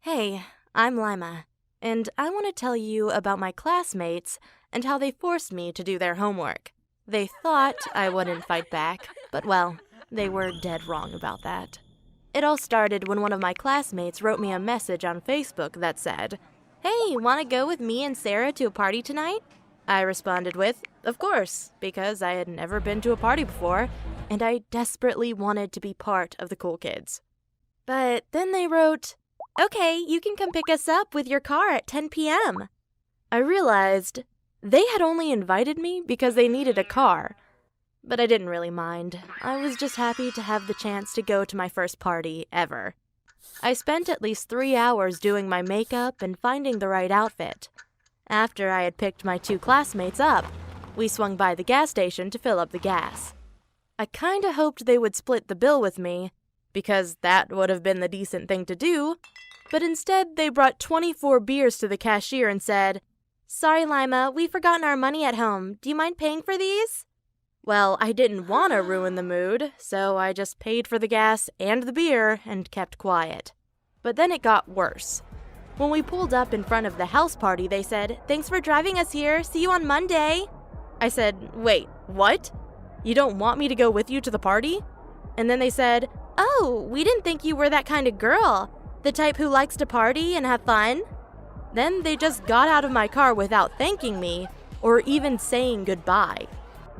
Hey, I'm Lima, and I want to tell you about my classmates and how they forced me to do their homework. They thought I wouldn't fight back, but well, they were dead wrong about that. It all started when one of my classmates wrote me a message on Facebook that said, "Hey, want to go with me and Sarah to a party tonight?" I responded with, "Of course," because I had never been to a party before, and I desperately wanted to be part of the cool kids. But then they wrote, "Okay, you can come pick us up with your car at 10 p.m. I realized they had only invited me because they needed a car. But I didn't really mind. I was just happy to have the chance to go to my first party ever. I spent at least 3 hours doing my makeup and finding the right outfit. After I had picked my 2 classmates up, we swung by the gas station to fill up the gas. I kinda hoped they would split the bill with me, because that would have been the decent thing to do, but instead they brought 24 beers to the cashier and said, "Sorry, Lima, we've forgotten our money at home. Do you mind paying for these?" Well, I didn't want to ruin the mood, so I just paid for the gas and the beer and kept quiet. But then it got worse. When we pulled up in front of the house party, they said, "Thanks for driving us here. See you on Monday." I said, "Wait, what? You don't want me to go with you to the party?" And then they said, "Oh, we didn't think you were that kind of girl. The type who likes to party and have fun." Then they just got out of my car without thanking me or even saying goodbye.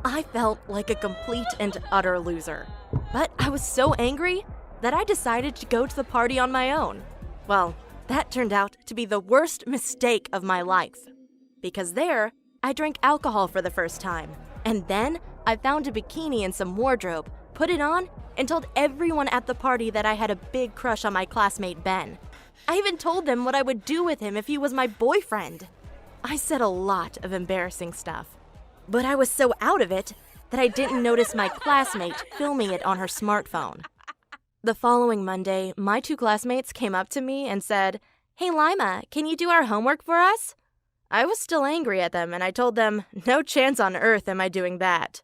I felt like a complete and utter loser. But I was so angry that I decided to go to the party on my own. Well, that turned out to be the worst mistake of my life. Because there, I drank alcohol for the first time. And then I found a bikini and some wardrobe, put it on, and told everyone at the party that I had a big crush on my classmate Ben. I even told them what I would do with him if he was my boyfriend. I said a lot of embarrassing stuff. But I was so out of it that I didn't notice my classmate filming it on her smartphone. The following Monday, my 2 classmates came up to me and said, "Hey Lima, can you do our homework for us?" I was still angry at them and I told them, no chance on earth am I doing that.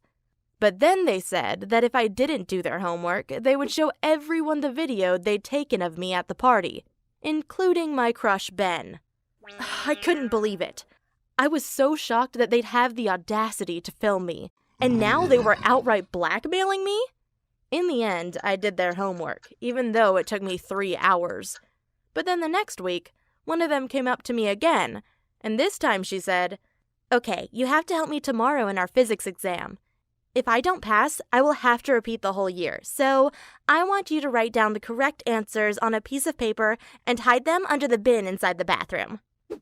But then they said that if I didn't do their homework, they would show everyone the video they'd taken of me at the party, including my crush Ben. I couldn't believe it. I was so shocked that they'd have the audacity to film me, and now they were outright blackmailing me? In the end, I did their homework, even though it took me 3 hours. But then the next week, one of them came up to me again, and this time she said, "Okay, you have to help me tomorrow in our physics exam. If I don't pass, I will have to repeat the whole year, so I want you to write down the correct answers on a piece of paper and hide them under the bin inside the bathroom."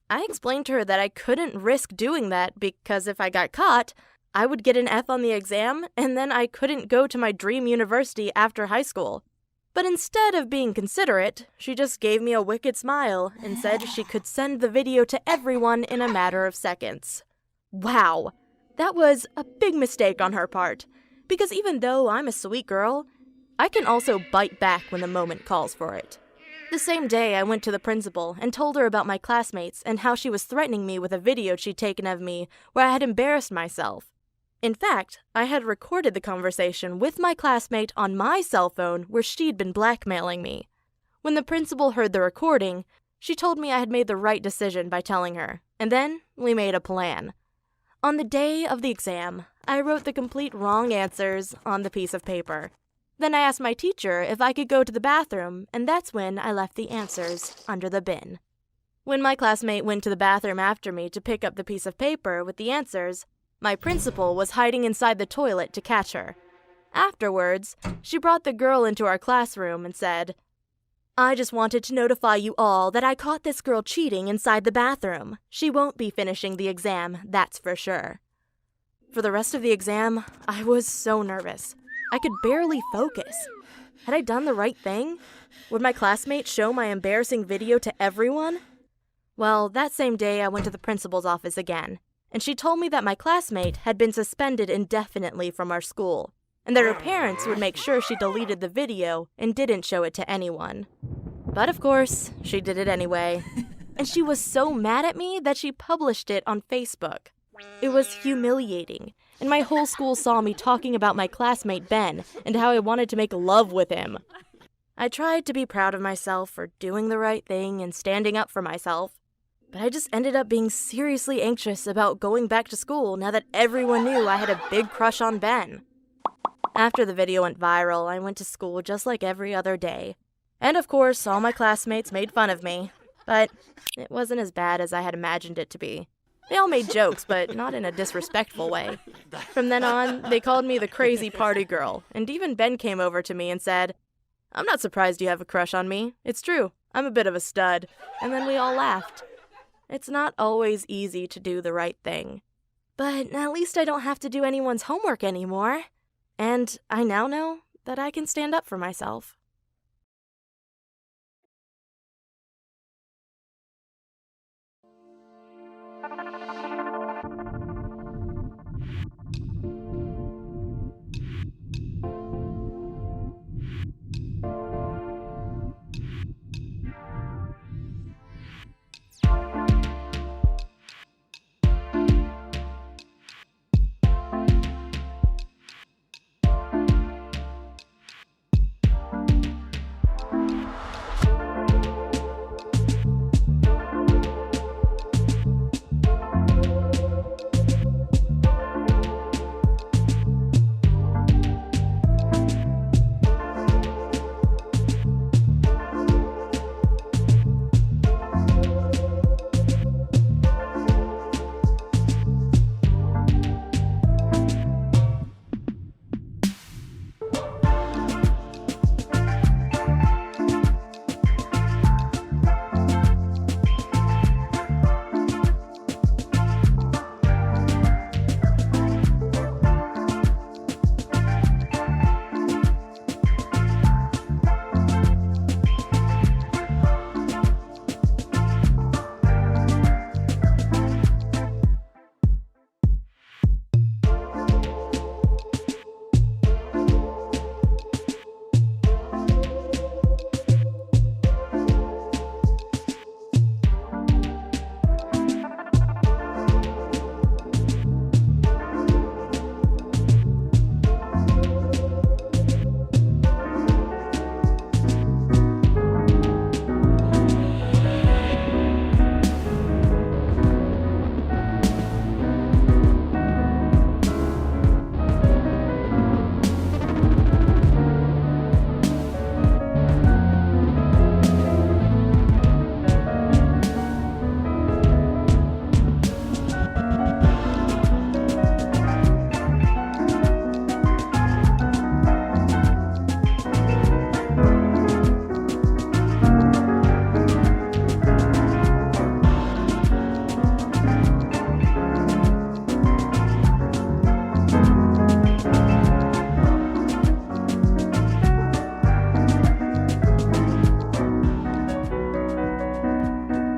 I explained to her that I couldn't risk doing that because if I got caught, I would get an F on the exam and then I couldn't go to my dream university after high school. But instead of being considerate, she just gave me a wicked smile and said she could send the video to everyone in a matter of seconds. Wow, that was a big mistake on her part, because even though I'm a sweet girl, I can also bite back when the moment calls for it. The same day, I went to the principal and told her about my classmates and how she was threatening me with a video she'd taken of me where I had embarrassed myself. In fact, I had recorded the conversation with my classmate on my cell phone where she'd been blackmailing me. When the principal heard the recording, she told me I had made the right decision by telling her, and then we made a plan. On the day of the exam, I wrote the complete wrong answers on the piece of paper. Then I asked my teacher if I could go to the bathroom, and that's when I left the answers under the bin. When my classmate went to the bathroom after me to pick up the piece of paper with the answers, my principal was hiding inside the toilet to catch her. Afterwards, she brought the girl into our classroom and said, "I just wanted to notify you all that I caught this girl cheating inside the bathroom. She won't be finishing the exam, that's for sure." For the rest of the exam, I was so nervous. I could barely focus. Had I done the right thing? Would my classmates show my embarrassing video to everyone? Well, that same day I went to the principal's office again, and she told me that my classmate had been suspended indefinitely from our school, and that her parents would make sure she deleted the video and didn't show it to anyone. But of course, she did it anyway, and she was so mad at me that she published it on Facebook. It was humiliating, and my whole school saw me talking about my classmate Ben and how I wanted to make love with him. I tried to be proud of myself for doing the right thing and standing up for myself, but I just ended up being seriously anxious about going back to school now that everyone knew I had a big crush on Ben. After the video went viral, I went to school just like every other day. And of course, all my classmates made fun of me, but it wasn't as bad as I had imagined it to be. They all made jokes, but not in a disrespectful way. From then on, they called me the crazy party girl, and even Ben came over to me and said, "I'm not surprised you have a crush on me. It's true, I'm a bit of a stud." And then we all laughed. It's not always easy to do the right thing. But at least I don't have to do anyone's homework anymore. And I now know that I can stand up for myself.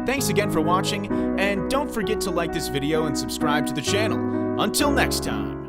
Thanks again for watching, and don't forget to like this video and subscribe to the channel. Until next time.